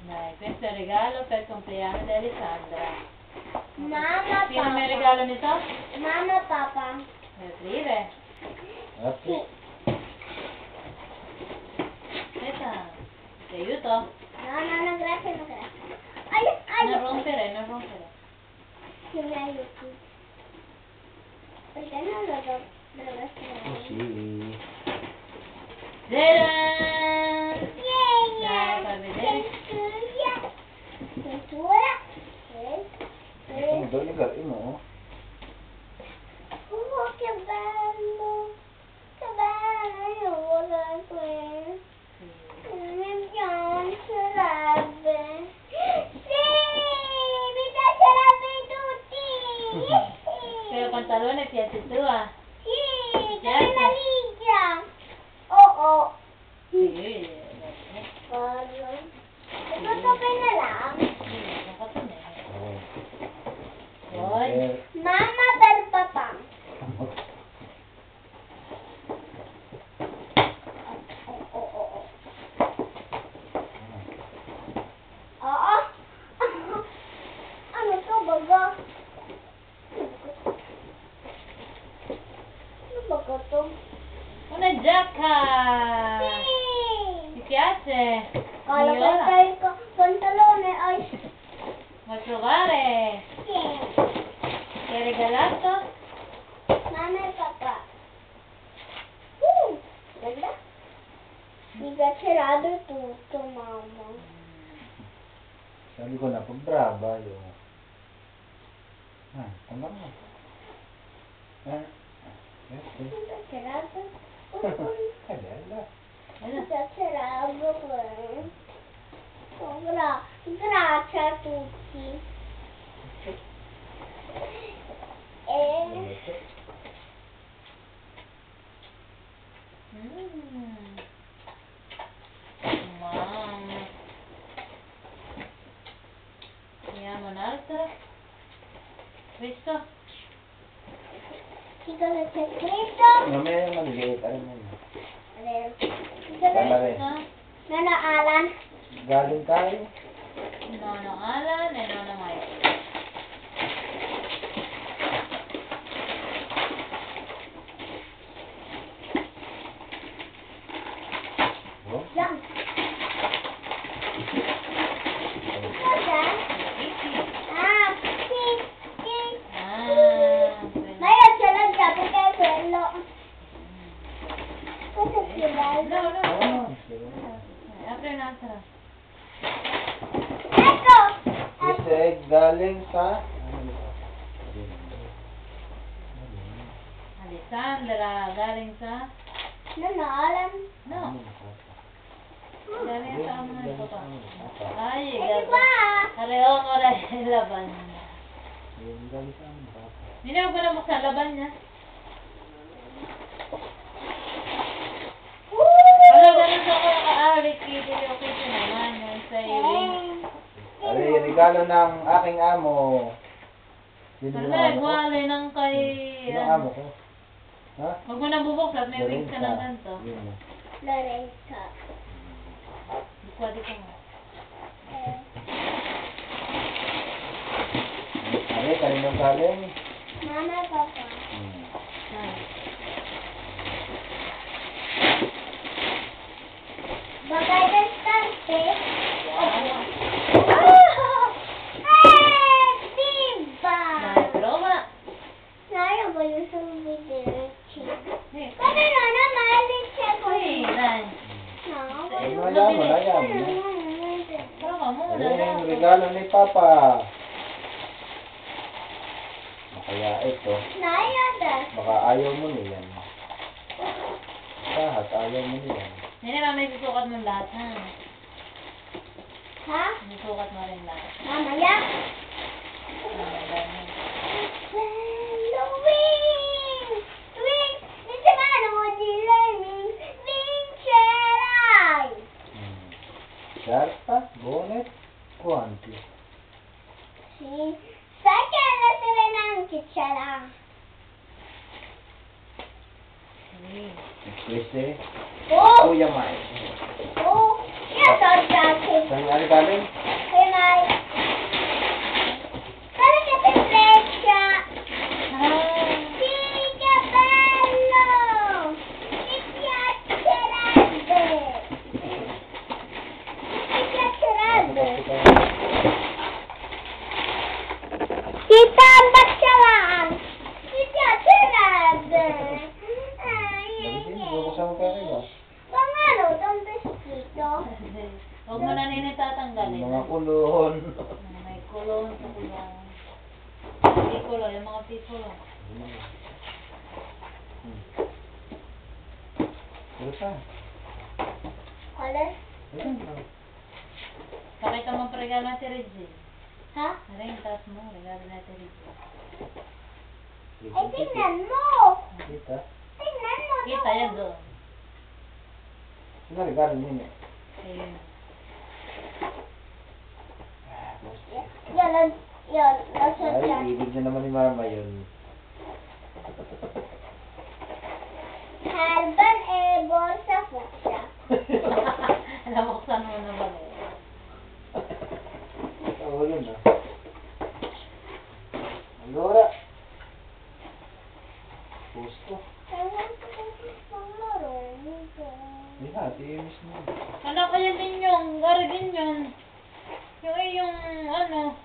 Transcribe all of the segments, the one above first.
Dai, questo è il regalo per il compleanno di Alessandra. Mamma, Sino papà. il regalo nito? Mamma, papà. Vuoi aprire? Sì. Aspetta, ti aiuto? No, no, grazie, no, grazie. Ai, Non rompere, non rompere. Che mi aiuti. Perché non lo do? Deve essere. Sì. Tadam! Yeah, Dai, fai vedere. Cintura. Ito mo, ligarin mo. Oh, che bello. Che bello. Io vorrei questo. Mi piacerebbe. Sì, mi piacerebbe tutti. Pero pantalone piace tua? Sì, Ti come piace? la ligia. Oh. Sì, Guarda. È fatto bene là. l'ho fatto bene. Poi? Mamma per papà. Ano to, baga? Ano baga to? Una giacca! Sì! Ti piace? Kala ko Viola? yung pantalone ay... Vuoi provare? Sì! Ti hai regalato? Mamma e papà. Guarda. Mi piacerà di tutto, mamma. Sabi ko na, pag brava yung... tama mo. Mi piacerà di tutto. Bella. Mi piacerà questo. Grazie a tutti. Mamma. Vediamo un altro. Questo? Sì, cosa c'è scritto? Mamaya maliit. Ano mo yun? Questo? Nono Alan. Galing tayo. Nono Alan e Nono Michael. Oh? Yan. Cos'è? Ah, sì. Ma io ce l'ho già perché è quello. Questo è più bello. No. Ah, Apri un altro. Ecco! Easter egg galing sa... Alessandra, galing sa... Nono Alan. No. Galing sa ano yung papa. Ay, Ecco qua. Pareho mo rin yung laban niya. Yung galing sa amin, papa. Hindi mo pa nabuksan laban niya. Ano, ganun sa ako naka-alik. Bibili ako ito naman. Yung sailing. Ano yung regalo ng aking amo? Sino yung Wala, amo ko? wala nang kay... Sino ang amo ko? Ha? Huwag mo nang bubuksan. May wings ka ng Lorenza. ganito. Yun. Lorenza. Pwede ko nga. Ano, kaninong galing? Mama, papa. Bagay ng stante. Diba? Dai, prova. Nayo ba yung sumibig? Sì. Come no, malit siya ko. Sì, dai. Ayaw mo. Prova muna. Ano yung regalo ni Papa? Kaya ito, Nayo das. baka ayaw mo niyan. Lahat ayaw mo niyan. Hindi naman may susukat mo lahat, ha? Ha? Susukat mo rin lahat. Mamaya? Dami. Wing! Wing! Minsan nga naman nila yung wing cherai! Sharpa, bonnet, quanti. Si, sai che la sirena anche c'era? Sì. Queste, Oh! Kuya Mike. Oh! Io so già che... Saan nga saan galing? Kaya Nay. Para ka Petresya. Si Capello. Si Piacerade. Si Piacerade. Kita Batsalaan. Si Piacerade. Labisin, bubuksan mo pa rin ba? Pangano, itong beskito. Huwag mo na nini tatanggalin. Mga kulon. May kulon sa kulon. Piccolo, yung mga piccolo. Pero saan? Color? Pakita mo pa regalo natin, Reggie. Ha? Ano yung taas mo? Regalo natin, Reggie. Ay, tingnan mo! Kita. Tingnan mo! Kita yan doon. Sino regalo niyo? Ayun. Yan, nasa Ay, dyan. ibig na naman ni Mama yun. Harban bolsa fuchsia. Nabuksan mo na ba? Oo, yun ah. Alora. Pusto. Ewan ko kung panglaro nito. Hindi na, tiimis mo. Ano kaya ninyong? Garagin yun. Yung ano.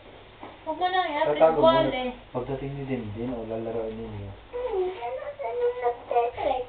Huwag mo nang i-atin Tatago mo wale. na. Pagdating ni Dindin, o lalaroin ninyo. Ano sa nung nagtetrek?